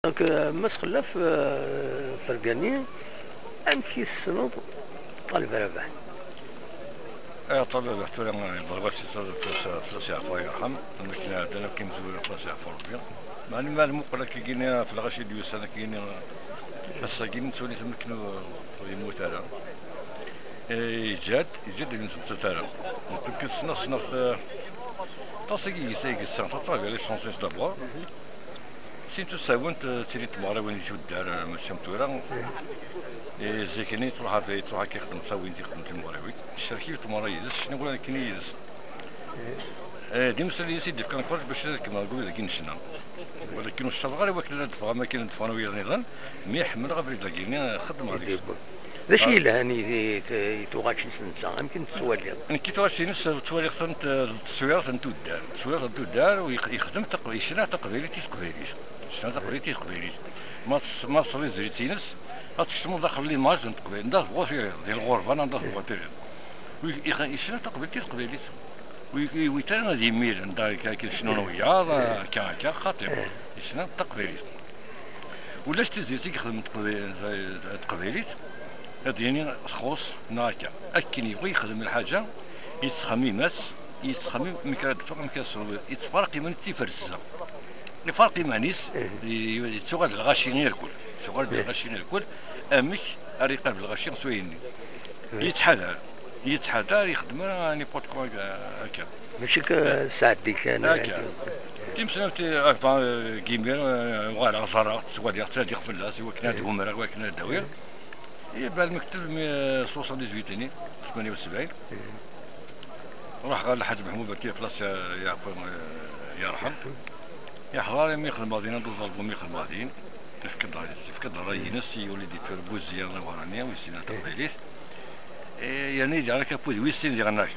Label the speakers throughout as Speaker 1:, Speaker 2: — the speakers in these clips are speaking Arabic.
Speaker 1: دونك ما تخلف فرقاني امشي السنوط طالب ربح.
Speaker 2: طالب احترام ضربات فلوس يعفو يرحم لكن عندنا كيمزول فلوس يعفو ربي معني ما المقلة كيجيني في الغشي ديال سنة كيجيني بس كيجيني تولي تمكنو يموت على يجاد اللي نسبت تاعنا يمكن سنة تصيغي يسيغ السنة تطلع لي شونسيس دابور سينتو ساونت تيري تمارا وين يجو الدار ماشي متورا زيكني تروح كيخدم تساوين تيخدم تموراويت الشركي تمارا يدس شنو نقول لك يدس ديما سالي سيدي كان كبرت باش كما نقول لك نشنا ولكن الشغل غير وكل دفع ما كاين دفع ويا نظام مي يحمل غير تلاقيني خدم عليك
Speaker 1: ذا شي لهاني توغاتشي سنسا يمكن تسوالي
Speaker 2: كي توغاتشي نس تسوالي خدمت التصوير تنتودار التصوير تنتودار ويخدم يشرا تقبيلتي شنو تقبيلتي ما صلي زيتينس غتشتمو داخل لي ماج تقبيل ندار غوفي ديال الغرفه ندار غوفي يشرا تقبيلتي ويتانا غادي يميل ندار كاين شنو نويا كا خاطر يشرا تقبيلت ولاش تزيتي يخدم تقبيلت يعني خص ناكا أكن يبغي يخدم الحاجة يتخمم مكان مكان يتفرق من تيفرسا الفرق مانيس يتسوغ الغاشيني الكل أمك أريقا بالغاشين سويني يتحدى يخدم راني بوتكو هكا
Speaker 1: ماشي ساعتي كان
Speaker 2: هكا تيمسنا كيمير وغالا صرا سوادي تادي فلاس وكنا دغمرا وكنا داوير يبقى المكتب 78 78 راح قال لحاج محمود بكي بلاص يرحم يحضر يمي يخدم غاديين دوز البوم يخدم غاديين تفكد راينس يولي ديتور بوزيا الله ورانيا ويسينا تقبيليه يعني ديال كابوز ويسين ديال الناش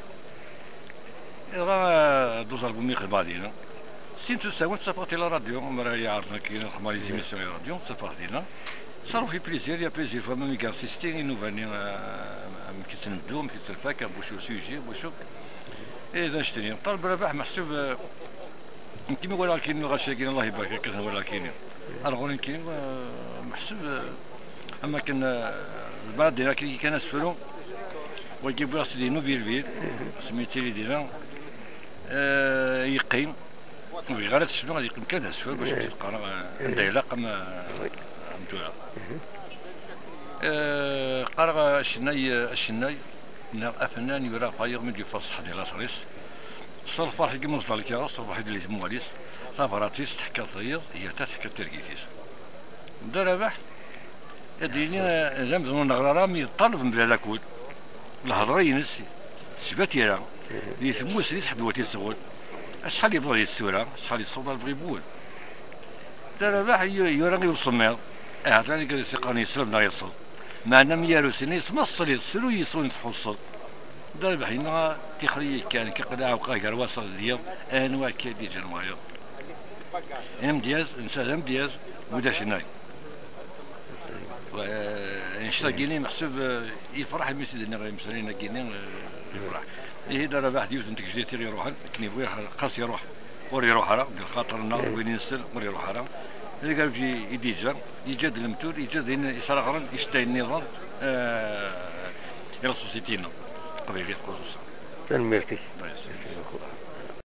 Speaker 2: راه دوز البوم يخدم غاديين سينتو ساوت صافاتي لا راديو مرا يعرفنا كاين خمالي زيميسيون راديو صافاتينا صاروا في بليزير يا بليزير فما مي كارسيستي نوفاني كيتنبدو كيترفاك بوشو سوجي بوشو اذا نشتري طالب رباح محسوب كيما ولا كاين غاشي كاين الله يبارك كاين ولا كاين الغولين كاين محسوب اما كان البلد ديالنا كان اسفلو ويجيب راس دينو بير سميتي لي دينا يقيم غير السفلو غادي يقيم كان اسفل باش تلقى عنده علاقه متولا قرغ الشناي افنان يرى فايغ من يفصح ديال لاسريس صرفح كيما وصل الكراس صرفح ديال المواليس صافراتيس تحكى الطير هي تحكى التركيتيس دار ربح يديني زمزم نغرا مي طالب من بلا كود الهضره ينس سبات يرا اللي ثموس اللي تحب وتي الصغول شحال يبغى السوره شحال يصوب البغي بول دار ربح يرا يوصل ثاني قال يسقاني يسلمنا يصل معنا ميالو سنين يصمصل يصلو يصون يتحصل دار بحينا كيخلي كان كيقلع وقاير وصل ديال انواع كيدي جنوايا امتياز انسان امتياز ودا شناي ونشتاقيني محسوب يفرح مسيدنا غير مسالينا كيني يفرح اللي دار واحد يوز انت جديتي يروح كني بغي خاص يروح وري يروح راه خاطر النار وين ينسل وري يروح راه اللي قال يجي يديجا يجاد المتور يجاد يصرغرن يشتاي النظام الى سوسيتينا قبيله خصوصا
Speaker 1: تنميرتي